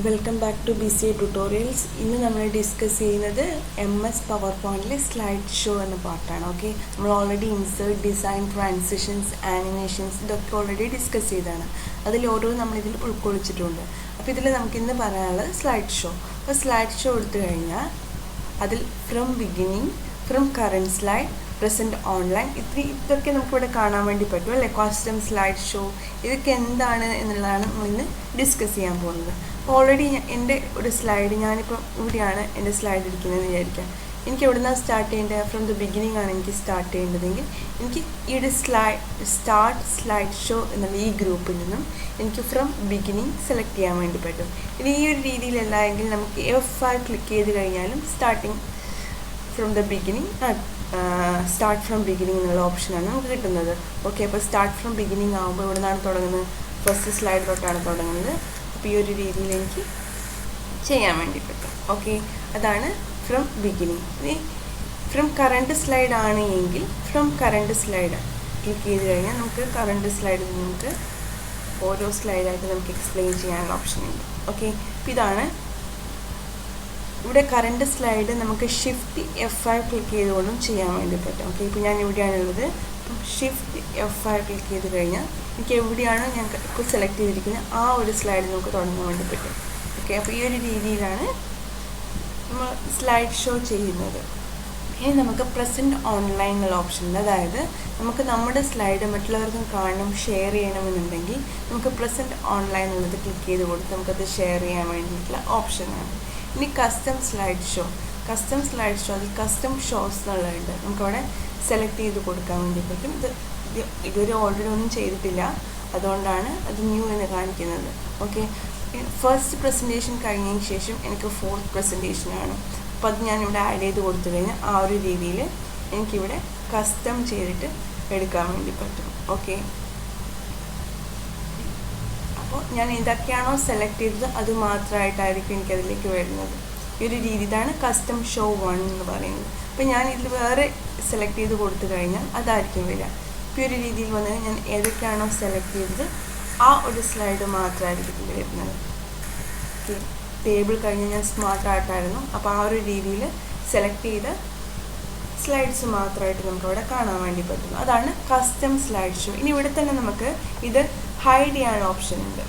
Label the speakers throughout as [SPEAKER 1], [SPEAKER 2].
[SPEAKER 1] Welcome back to BCA tutorials. ഇന്ന് നമ്മൾ discuss ചെയ്യുന്നത് MS പവർ പോയിന്റിലെ സ്ലൈഡ് ഷോ എന്ന പാർട്ടാണ്. ഓക്കെ, നമ്മൾ already insert, design, transitions, animations ഇതൊക്കെ ഓൾറെഡി ഡിസ്കസ് ചെയ്തതാണ്. അതിൽ ഓരോ നമ്മളിതിൽ ഉൾക്കൊള്ളിച്ചിട്ടുണ്ട്. അപ്പോൾ ഇതിൽ നമുക്കിന്ന് പറയാനുള്ളത് സ്ലൈഡ് ഷോ. അപ്പോൾ സ്ലൈഡ് ഷോ എടുത്തു കഴിഞ്ഞാൽ അതിൽ from beginning, from current slide, present online, ഇതൊക്കെ നമുക്കിവിടെ കാണാൻ വേണ്ടി പറ്റും അല്ലേ. കസ്റ്റം സ്ലൈഡ് ഷോ ഇതൊക്കെ എന്താണ് എന്നുള്ളതാണ് നമ്മളിന്ന് ഡിസ്കസ് ചെയ്യാൻ പോകുന്നത്. ഓൾറെഡി എൻ്റെ ഒരു സ്ലൈഡ് ഞാനിപ്പോൾ ഇവിടെയാണ് എൻ്റെ സ്ലൈഡ് ഇരിക്കുന്നതെന്ന് വിചാരിക്കാം. എനിക്ക് എവിടെ നിന്നാണ് സ്റ്റാർട്ട് ചെയ്യേണ്ടത്? ഫ്രം ദ ബിഗിനിങ് ആണ് എനിക്ക് സ്റ്റാർട്ട് ചെയ്യേണ്ടതെങ്കിൽ എനിക്ക് ഈ ഒരു സ്റ്റാർട്ട് സ്ലൈഡ് ഷോ എന്നുള്ള ഈ ഗ്രൂപ്പിൽ നിന്നും എനിക്ക് ഫ്രം ബിഗിനിങ് സെലക്ട് ചെയ്യാൻ വേണ്ടി പറ്റും. ഇനി ഈ ഒരു രീതിയിലല്ല എങ്കിൽ നമുക്ക് F5 ക്ലിക്ക് ചെയ്ത് കഴിഞ്ഞാലും starting from the beginning start from beginning എന്നുള്ള ഓപ്ഷനാണ് നമുക്ക് കിട്ടുന്നത്. ഓക്കെ, അപ്പോൾ സ്റ്റാർട്ട് ഫ്രം ബിഗിനിങ് ആകുമ്പോൾ ഇവിടെ നിന്നാണ് തുടങ്ങുന്നത്, ഫസ്റ്റ് സ്ലൈഡ് തൊട്ടാണ് തുടങ്ങുന്നത്. അപ്പോൾ ഈ ഒരു രീതിയിൽ എനിക്ക് ചെയ്യാൻ വേണ്ടി പറ്റും. ഓക്കെ, അതാണ് ഫ്രം ബിഗിനിങ്. ഇനി ഫ്രം കറണ്ട് സ്ലൈഡ് ആണ് എങ്കിൽ ഫ്രം കറണ്ട് സ്ലൈഡ് ക്ലിക്ക് ചെയ്ത് കഴിഞ്ഞാൽ നമുക്ക് കറണ്ട് സ്ലൈഡിൽ നമുക്ക് ഓരോ സ്ലൈഡായിട്ട് നമുക്ക് എക്സ്പ്ലെയിൻ ചെയ്യാനുള്ള ഓപ്ഷൻ ഉണ്ട്. ഓക്കെ, അപ്പോൾ ഇതാണ് ഇവിടെ കറണ്ട് സ്ലൈഡ് നമുക്ക് ഷിഫ്റ്റ് F5 ക്ലിക്ക് ചെയ്തുകൊണ്ടും ചെയ്യാൻ വേണ്ടി പറ്റും. ഓക്കെ, ഇപ്പോൾ ഞാൻ ഇവിടെയാണുള്ളത്. അപ്പം ഷിഫ്റ്റ് F5 ക്ലിക്ക് ചെയ്ത് കഴിഞ്ഞാൽ എനിക്ക് എവിടെയാണോ ഞാൻ ഇപ്പോൾ സെലക്ട് ചെയ്തിരിക്കുന്നത് ആ ഒരു സ്ലൈഡ് നമുക്ക് തുടങ്ങാൻ വേണ്ടി പറ്റും. ഓക്കെ, അപ്പോൾ ഈ ഒരു രീതിയിലാണ് നമ്മൾ സ്ലൈഡ് ഷോ ചെയ്യുന്നത്. ഇനി നമുക്ക് പ്രസൻറ്റ് ഓൺലൈൻ എന്നുള്ള ഓപ്ഷൻ ഉണ്ട്. അതായത് നമുക്ക് നമ്മുടെ സ്ലൈഡ് മറ്റുള്ളവർക്കും കാണണം, ഷെയർ ചെയ്യണമെന്നുണ്ടെങ്കിൽ നമുക്ക് പ്രസൻറ്റ് ഓൺലൈൻ എന്നുള്ളത് ക്ലിക്ക് ചെയ്ത് കൊടുത്ത് നമുക്കത് ഷെയർ ചെയ്യാൻ വേണ്ടിയിട്ടുള്ള ഓപ്ഷനാണ്. ഇനി കസ്റ്റം സ്ലൈഡ് ഷോ അതിൽ കസ്റ്റം ഷോസ് എന്നുള്ളതുണ്ട്. നമുക്കവിടെ സെലക്ട് ചെയ്ത് കൊടുക്കാൻ വേണ്ടി പറ്റും. ഇതുവരെ ഓൾറെഡി ഒന്നും ചെയ്തിട്ടില്ല, അതുകൊണ്ടാണ് അത് ന്യൂ എന്ന് കാണിക്കുന്നത്. ഓക്കെ, ഫസ്റ്റ് പ്രസൻറ്റേഷൻ കഴിഞ്ഞതിന് ശേഷം എനിക്ക് ഫോർത്ത് പ്രസൻറ്റേഷനാണ്. അപ്പോൾ അത് ഞാനിവിടെ ആഡ് ചെയ്ത് കൊടുത്തു കഴിഞ്ഞാൽ ആ ഒരു രീതിയിൽ എനിക്കിവിടെ കസ്റ്റം ചെയ്തിട്ട് എടുക്കാൻ വേണ്ടി പറ്റും. ഓക്കെ, അപ്പോൾ ഞാൻ ഏതൊക്കെയാണോ സെലക്ട് ചെയ്തത് അത് മാത്രമായിട്ടായിരിക്കും എനിക്കതിലേക്ക് വരുന്നത്. ഈ ഒരു രീതി, ഇതാണ് കസ്റ്റം ഷോ 1 എന്ന് പറയുന്നത്. അപ്പോൾ ഞാൻ ഇതിൽ വേറെ സെലക്ട് ചെയ്ത് കൊടുത്തു കഴിഞ്ഞാൽ അതായിരിക്കും വരിക. ഇപ്പോൾ ഈ ഒരു രീതിയിൽ വന്നാൽ ഞാൻ ഏതൊക്കെയാണോ സെലക്ട് ചെയ്തത് ആ ഒരു സ്ലൈഡ് മാത്രമായിരിക്കും ഇതിൽ വരുന്നത്. ഓക്കെ, ടേബിൾ കഴിഞ്ഞ് ഞാൻ സ്മാർട്ട് ആർട്ടായിരുന്നു. അപ്പോൾ ആ ഒരു രീതിയിൽ സെലക്ട് ചെയ്ത സ്ലൈഡ്സ് മാത്രമായിട്ട് നമുക്കവിടെ കാണാൻ വേണ്ടി പറ്റുന്നു. അതാണ് കസ്റ്റം സ്ലൈഡ് ഷോ. ഇനി ഇവിടെ തന്നെ നമുക്ക് ഇത് ഹൈഡ് ചെയ്യാൻ ഓപ്ഷൻ ഉണ്ട്.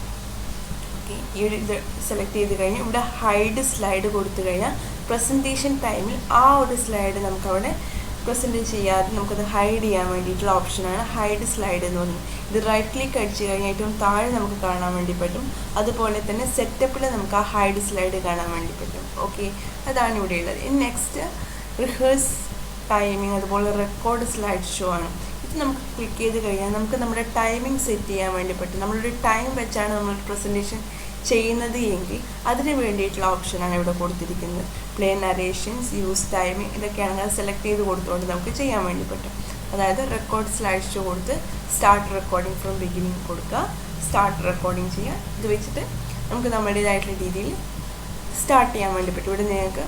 [SPEAKER 1] ഓക്കെ, ഈ ഒരു ഇത് സെലക്ട് ചെയ്ത് കഴിഞ്ഞാൽ ഇവിടെ ഹൈഡ് സ്ലൈഡ് കൊടുത്തു കഴിഞ്ഞാൽ പ്രസൻറ്റേഷൻ ടൈമിൽ ആ ഒരു സ്ലൈഡ് നമുക്കവിടെ പ്രസൻറ്റ് ചെയ്യാതെ നമുക്കത് ഹൈഡ് ചെയ്യാൻ വേണ്ടിയിട്ടുള്ള ഓപ്ഷനാണ് ഹൈഡ് സ്ലൈഡ് എന്ന് പറയുന്നത്. ഇത് റൈറ്റ് ക്ലിക്ക് അടിച്ച് കഴിഞ്ഞാൽ ഏറ്റവും താഴെ നമുക്ക് കാണാൻ വേണ്ടി പറ്റും. അതുപോലെ തന്നെ സെറ്റപ്പിൽ നമുക്ക് ആ ഹൈഡ് സ്ലൈഡ് കാണാൻ വേണ്ടി പറ്റും. ഓക്കെ, അതാണ് ഇവിടെ ഉള്ളത്. ഇനി നെക്സ്റ്റ് റിഹേഴ്സ് ടൈമിംഗ്, അതുപോലെ റെക്കോർഡ് സ്ലൈഡ് ഷോ ആണ്. ഇത് നമുക്ക് ക്ലിക്ക് ചെയ്ത് കഴിഞ്ഞാൽ നമുക്ക് നമ്മുടെ ടൈമിംഗ് സെറ്റ് ചെയ്യാൻ വേണ്ടി പറ്റും. നമ്മളൊരു ടൈം വെച്ചാണ് നമ്മൾ പ്രസൻറ്റേഷൻ ചെയ്യുന്നത് എങ്കിൽ അതിന് വേണ്ടിയിട്ടുള്ള ഓപ്ഷനാണ് ഇവിടെ കൊടുത്തിരിക്കുന്നത്. പ്ലേ നരേഷൻസ്, യൂസ് ടൈമിംഗ് ഇതൊക്കെയാണ് സെലക്ട് ചെയ്ത് കൊടുത്തുകൊണ്ട് നമുക്ക് ചെയ്യാൻ വേണ്ടി പറ്റും. അതായത് റെക്കോർഡ് സ്ലൈഡ് ഷോ കൊടുത്ത് സ്റ്റാർട്ട് റെക്കോർഡിംഗ് ഫ്രം ബിഗിനിങ് കൊടുക്കുക, സ്റ്റാർട്ട് റെക്കോർഡിംഗ് ചെയ്യുക. ഇത് വെച്ചിട്ട് നമുക്ക് നമ്മുടേതായിട്ടുള്ള രീതിയിൽ സ്റ്റാർട്ട് ചെയ്യാൻ വേണ്ടി പറ്റും. ഇവിടെ നിങ്ങൾക്ക്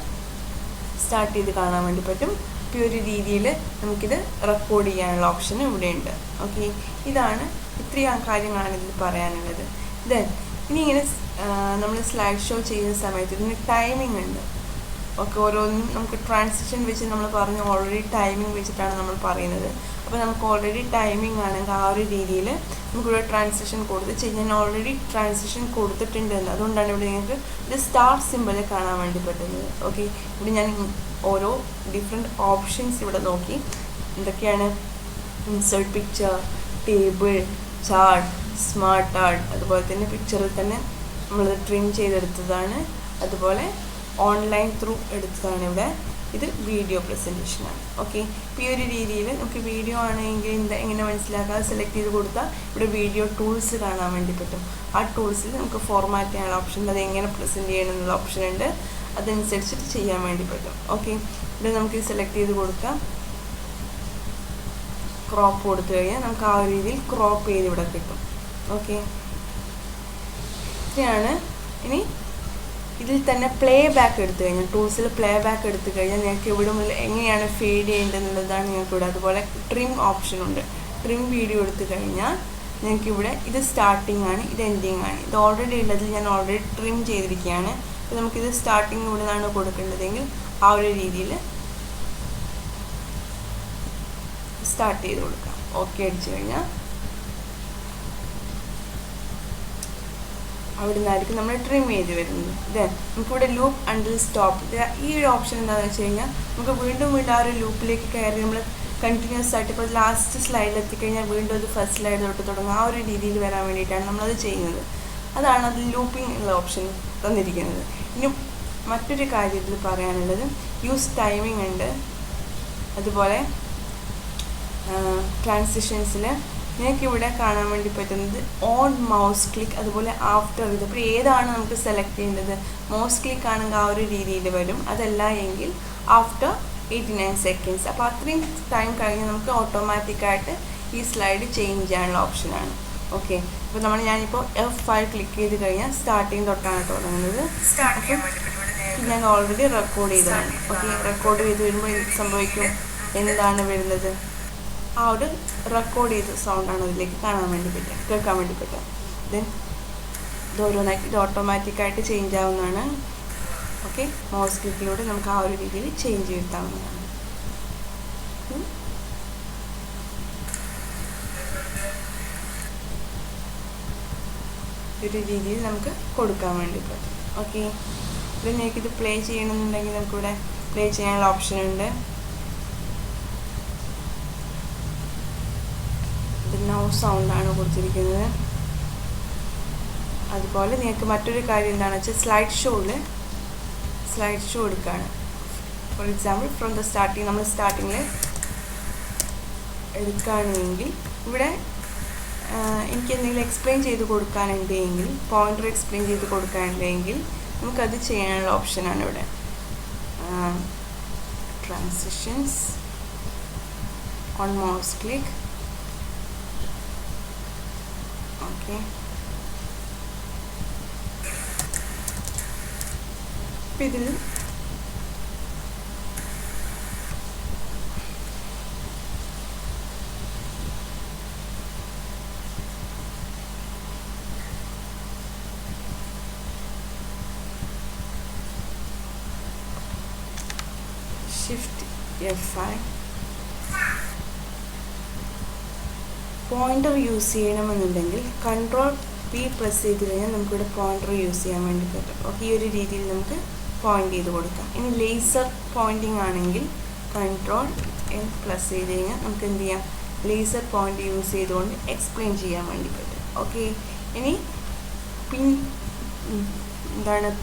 [SPEAKER 1] സ്റ്റാർട്ട് ചെയ്ത് കാണാൻ വേണ്ടി പറ്റും. ഈ ഒരു രീതിയിൽ നമുക്കിത് റെക്കോർഡ് ചെയ്യാനുള്ള ഓപ്ഷൻ ഇവിടെ ഉണ്ട്. ഓക്കെ, ഇതാണ് ഇത്രയും കാര്യങ്ങളാണ് ഇതിൽ പറയാനുള്ളത്. ദെൻ ഇനി ഇങ്ങനെ നമ്മൾ സ്ലൈഡ് ഷോ ചെയ്യുന്ന സമയത്ത് ഇതിന് ടൈമിംഗ് ഉണ്ട്. ഓക്കെ, ഓരോന്നും നമുക്ക് ട്രാൻസിഷൻ വെച്ച് നമ്മൾ പറഞ്ഞു, ഓൾറെഡി ടൈമിംഗ് വെച്ചിട്ടാണ് നമ്മൾ പറയുന്നത്. അപ്പോൾ നമുക്ക് ഓൾറെഡി ടൈമിംഗ് ആണെങ്കിൽ ആ ഒരു രീതിയിൽ നമുക്കിവിടെ ട്രാൻസിഷൻ കൊടുത്ത് ചെയ്യാൻ. ഞാൻ ഓൾറെഡി ട്രാൻസിഷൻ കൊടുത്തിട്ടുണ്ട് എന്ന്, അതുകൊണ്ടാണ് ഇവിടെ നിങ്ങൾക്ക് ഇത് സ്റ്റാർ സിമ്പിൾ കാണാൻ വേണ്ടി പറ്റുന്നത്. ഓക്കെ, ഇവിടെ ഞാൻ ഓരോ ഡിഫറെൻറ്റ് ഓപ്ഷൻസ് ഇവിടെ നോക്കി. എന്തൊക്കെയാണ്? Insert picture, table, chart, smart art, അതുപോലെ തന്നെ പിക്ചറിൽ തന്നെ നമ്മളത് ട്രിം ചെയ്തെടുത്തതാണ്, അതുപോലെ ഓൺലൈൻ ത്രൂ എടുത്തതാണ്. ഇവിടെ ഇത് വീഡിയോ പ്രസൻറ്റേഷനാണ്. ഓക്കെ, ഇപ്പോൾ ഈ ഒരു രീതിയിൽ നമുക്ക് വീഡിയോ ആണെങ്കിൽ എങ്ങനെ മനസ്സിലാക്കാതെ സെലക്ട് ചെയ്ത് കൊടുത്താൽ ഇവിടെ വീഡിയോ ടൂൾസ് കാണാൻ വേണ്ടി പറ്റും. ആ ടൂൾസിൽ നമുക്ക് ഫോർമാറ്റ് ചെയ്യാനുള്ള ഓപ്ഷൻ ഉണ്ട്, അത് എങ്ങനെ പ്രസൻറ്റ് ചെയ്യണം എന്നുള്ള ഓപ്ഷൻ ഉണ്ട്, അതനുസരിച്ചിട്ട് ചെയ്യാൻ വേണ്ടി പറ്റും. ഓക്കെ, ഇവിടെ നമുക്ക് സെലക്ട് ചെയ്ത് കൊടുക്കാം. ക്രോപ്പ് കൊടുത്തു കഴിഞ്ഞാൽ നമുക്ക് ആ ഒരു രീതിയിൽ ക്രോപ്പ് ചെയ്ത് ഇവിടെ കിട്ടും. ഓക്കെ, ഇത്രയാണ്. ഇനി ഇതിൽ തന്നെ പ്ലേ ബാക്ക് എടുത്തു കഴിഞ്ഞാൽ, ടൂൾസിൽ പ്ലേ ബാക്ക് എടുത്തു കഴിഞ്ഞാൽ നിങ്ങൾക്ക് ഇവിടെ മുതൽ എങ്ങനെയാണ് ഫീഡ് ചെയ്യേണ്ടതെന്നുള്ളതാണ് നിങ്ങൾക്ക് ഇവിടെ. അതുപോലെ ട്രിം ഓപ്ഷൻ ഉണ്ട്. ട്രിം വീഡിയോ എടുത്തു കഴിഞ്ഞാൽ നിങ്ങൾക്കിവിടെ ഇത് സ്റ്റാർട്ടിംഗ് ആണ്, ഇത് എൻഡിങ് ആണ്. ഇത് ഓൾറെഡി ഉള്ളതിൽ ഞാൻ ഓൾറെഡി ട്രിം ചെയ്തിരിക്കുകയാണ്. അപ്പോൾ നമുക്കിത് സ്റ്റാർട്ടിംഗ് ഇവിടെ നിന്നാണ് കൊടുക്കേണ്ടതെങ്കിൽ ആ ഒരു രീതിയിൽ സ്റ്റാർട്ട് ചെയ്ത് കൊടുക്കാം. ഓക്കെ അടിച്ചു കഴിഞ്ഞാൽ അവിടെ നിന്നായിരിക്കും നമ്മൾ ട്രിം ചെയ്ത് വരുന്നത്. ദെൻ നമുക്കിവിടെ ലൂപ്പ് അണ്ടിൽ സ്റ്റോപ്പ്. ഈ ഒരു ഓപ്ഷൻ എന്താണെന്ന് വെച്ച് കഴിഞ്ഞാൽ നമുക്ക് വീണ്ടും ആ ഒരു ലൂപ്പിലേക്ക് കയറി നമ്മൾ കണ്ടിന്യൂസ് ആയിട്ട് ഇപ്പോൾ ലാസ്റ്റ് സ്ലൈഡിൽ എത്തിക്കഴിഞ്ഞാൽ വീണ്ടും അത് ഫസ്റ്റ് സ്ലൈഡ് തൊട്ട് തുടങ്ങും. ആ ഒരു രീതിയിൽ വരാൻ വേണ്ടിയിട്ടാണ് നമ്മളത് ചെയ്യുന്നത്. അതാണ് അത് ലൂപ്പിംഗ് ഉള്ള ഓപ്ഷൻ തന്നിരിക്കുന്നത്. ഇനി മറ്റൊരു കാര്യത്തിൽ പറയാനുള്ളത് യൂസ് ടൈമിംഗ് ഉണ്ട്. അതുപോലെ ട്രാൻസിഷൻസിൽ നിങ്ങൾക്കിവിടെ കാണാൻ വേണ്ടി പറ്റുന്നത് ഓൺ മൗസ് ക്ലിക്ക്, അതുപോലെ ആഫ്റ്റർ ഇത്. അപ്പോൾ ഏതാണ് നമുക്ക് സെലക്ട് ചെയ്യേണ്ടത്? മൗസ് ക്ലിക്ക് ആണെങ്കിൽ ആ ഒരു രീതിയിൽ വരും, അതല്ല എങ്കിൽ ആഫ്റ്റർ 89 seconds. അപ്പോൾ അത്രയും ടൈം കഴിഞ്ഞ് നമുക്ക് ഓട്ടോമാറ്റിക്കായിട്ട് ഈ സ്ലൈഡ് ചേഞ്ച് ചെയ്യാനുള്ള ഓപ്ഷനാണ്. ഓക്കെ, അപ്പോൾ ഞാനിപ്പോൾ F5 ക്ലിക്ക് ചെയ്ത് കഴിഞ്ഞാൽ സ്റ്റാർട്ടിങ് തൊട്ടാണ് തുടങ്ങുന്നത്. ഞാൻ ഓൾറെഡി റെക്കോർഡ് ചെയ്തതാണ്. ഓക്കെ, റെക്കോർഡ് ചെയ്ത് വരുമ്പോൾ എന്ത് സംഭവിക്കും? എന്താണ് വരുന്നത്? ആ ഒരു റെക്കോർഡ് ചെയ്ത സൗണ്ടാണ് അതിലേക്ക് കാണാൻ വേണ്ടി പറ്റുക, കേൾക്കാൻ വേണ്ടി പറ്റുക. ദെൻ ഇത് ഓരോന്നായിട്ട് ഇത് ഓട്ടോമാറ്റിക്കായിട്ട് ചേഞ്ച് ആവുന്നതാണ്. ഓക്കെ, മൗസ് ക്ലിക്കിലൂടെ നമുക്ക് ആ ഒരു രീതിയിൽ ചേഞ്ച് വരുത്താവുന്നതാണ്. ഒരു രീതിയിൽ നമുക്ക് കൊടുക്കാൻ വേണ്ടി പറ്റും. ഓക്കെ, ഇത് നിങ്ങൾക്കിത് പ്ലേ ചെയ്യണമെന്നുണ്ടെങ്കിൽ നമുക്കിവിടെ പ്ലേ ചെയ്യാനുള്ള ഓപ്ഷൻ ഉണ്ട്. ഇത് നൗ സൗണ്ടാണ് കൊടുത്തിരിക്കുന്നത്. അതുപോലെ നിങ്ങൾക്ക് മറ്റൊരു കാര്യം എന്താണെന്ന് വെച്ചാൽ സ്ലൈഡ് ഷോ എടുക്കുകയാണ്. For example from the starting നമ്മൾ സ്റ്റാർട്ടിങ്ങിൽ എടുക്കുകയാണെങ്കിൽ ഇവിടെ എനിക്ക് എന്തെങ്കിലും എക്സ്പ്ലെയിൻ ചെയ്ത് കൊടുക്കാനുണ്ടെങ്കിൽ, പോയിൻ്റർ എക്സ്പ്ലെയിൻ ചെയ്ത് കൊടുക്കാനുണ്ടെങ്കിൽ നമുക്കത് ചെയ്യാനുള്ള ഓപ്ഷനാണ് ഇവിടെ. Transitions on mouse click. Okay, ഇതിൽ ഷിഫ്റ്റ് F5 പോയിൻ്റർ യൂസ് ചെയ്യണമെന്നുണ്ടെങ്കിൽ കൺട്രോൾ P പ്രസ് ചെയ്ത് കഴിഞ്ഞാൽ നമുക്കിവിടെ പോയിൻ്റർ യൂസ് ചെയ്യാൻ വേണ്ടി പറ്റും. ഓക്കെ, ഈ ഒരു രീതിയിൽ നമുക്ക് പോയിൻ്റ് ചെയ്ത് കൊടുക്കാം. ഇനി ലേസർ പോയിൻറ്റിങ് ആണെങ്കിൽ കൺട്രോൾ N പ്രസ് ചെയ്ത് കഴിഞ്ഞാൽ നമുക്ക് എന്ത് ചെയ്യാം? ലേസർ പോയിൻ്റ് യൂസ് ചെയ്തുകൊണ്ട് എക്സ്പ്ലെയിൻ ചെയ്യാൻ വേണ്ടി പറ്റും. ഓക്കെ, ഇനി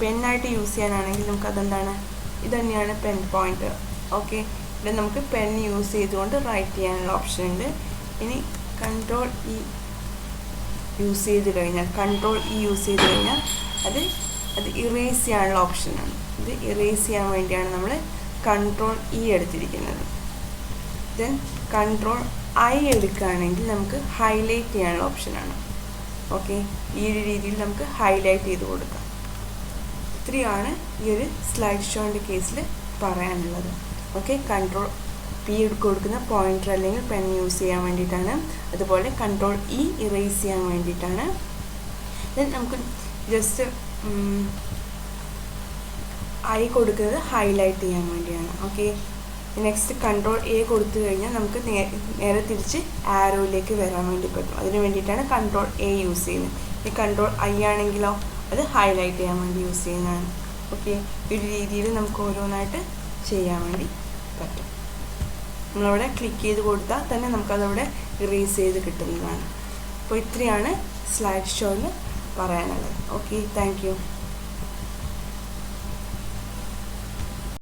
[SPEAKER 1] പെന്നായിട്ട് യൂസ് ചെയ്യാനാണെങ്കിൽ നമുക്കതെന്താണ്? ഇത് തന്നെയാണ് പെൻ പോയിൻ്റർ. ഓക്കെ, ഇവിടെ നമുക്ക് പെൻ യൂസ് ചെയ്തുകൊണ്ട് റൈറ്റ് ചെയ്യാനുള്ള ഓപ്ഷൻ ഉണ്ട്. ഇനി കൺട്രോൾ E യൂസ് ചെയ്ത് കഴിഞ്ഞാൽ അത് ഇറേസ് ചെയ്യാനുള്ള ഓപ്ഷനാണ്. ഇത് ഇറേസ് ചെയ്യാൻ വേണ്ടിയാണ് നമ്മൾ കൺട്രോൾ E എടുത്തിരിക്കുന്നത്. ദെൻ കൺട്രോൾ I എടുക്കുകയാണെങ്കിൽ നമുക്ക് ഹൈലൈറ്റ് ചെയ്യാനുള്ള ഓപ്ഷനാണ്. ഓക്കെ, ഈ ഒരു രീതിയിൽ നമുക്ക് ഹൈലൈറ്റ് ചെയ്ത് കൊടുക്കാം. ഇത്രയാണ് ഈ ഒരു സ്ലൈഡ് ഷോൻ്റെ കേസിൽ പറയാനുള്ളത്. ഓക്കെ, കൺട്രോൾ P കൊടുക്കുന്ന പോയിൻ്റർ അല്ലെങ്കിൽ പെൻ യൂസ് ചെയ്യാൻ വേണ്ടിയിട്ടാണ്. അതുപോലെ കൺട്രോൾ E ഇറേസ് ചെയ്യാൻ വേണ്ടിയിട്ടാണ്. ദെൻ നമുക്ക് ജസ്റ്റ് I കൊടുക്കുന്നത് ഹൈലൈറ്റ് ചെയ്യാൻ വേണ്ടിയാണ്. ഓക്കെ, നെക്സ്റ്റ് കൺട്രോൾ A കൊടുത്തു കഴിഞ്ഞാൽ നമുക്ക് നേരെ തിരിച്ച് ആരോയിലേക്ക് വരാൻ വേണ്ടി പറ്റും. അതിന് വേണ്ടിയിട്ടാണ് കൺട്രോൾ A യൂസ് ചെയ്യുന്നത്. ഈ കൺട്രോൾ I ആണെങ്കിലോ അത് ഹൈലൈറ്റ് ചെയ്യാൻ വേണ്ടി യൂസ് ചെയ്യുന്നതാണ്. ഓക്കെ, ഈ ഒരു രീതിയിൽ നമുക്ക് ഓരോന്നായിട്ട് ചെയ്യാൻ വേണ്ടി പറ്റും. നമ്മളവിടെ ക്ലിക്ക് ചെയ്ത് കൊടുത്താൽ തന്നെ നമുക്കതവിടെ ഇറേസ് ചെയ്ത് കിട്ടുന്നതാണ്. അപ്പോൾ ഇത്രയാണ് സ്ലൈഡ് ഷോയിൽ പറയാനുള്ളത്. Okay, thank you.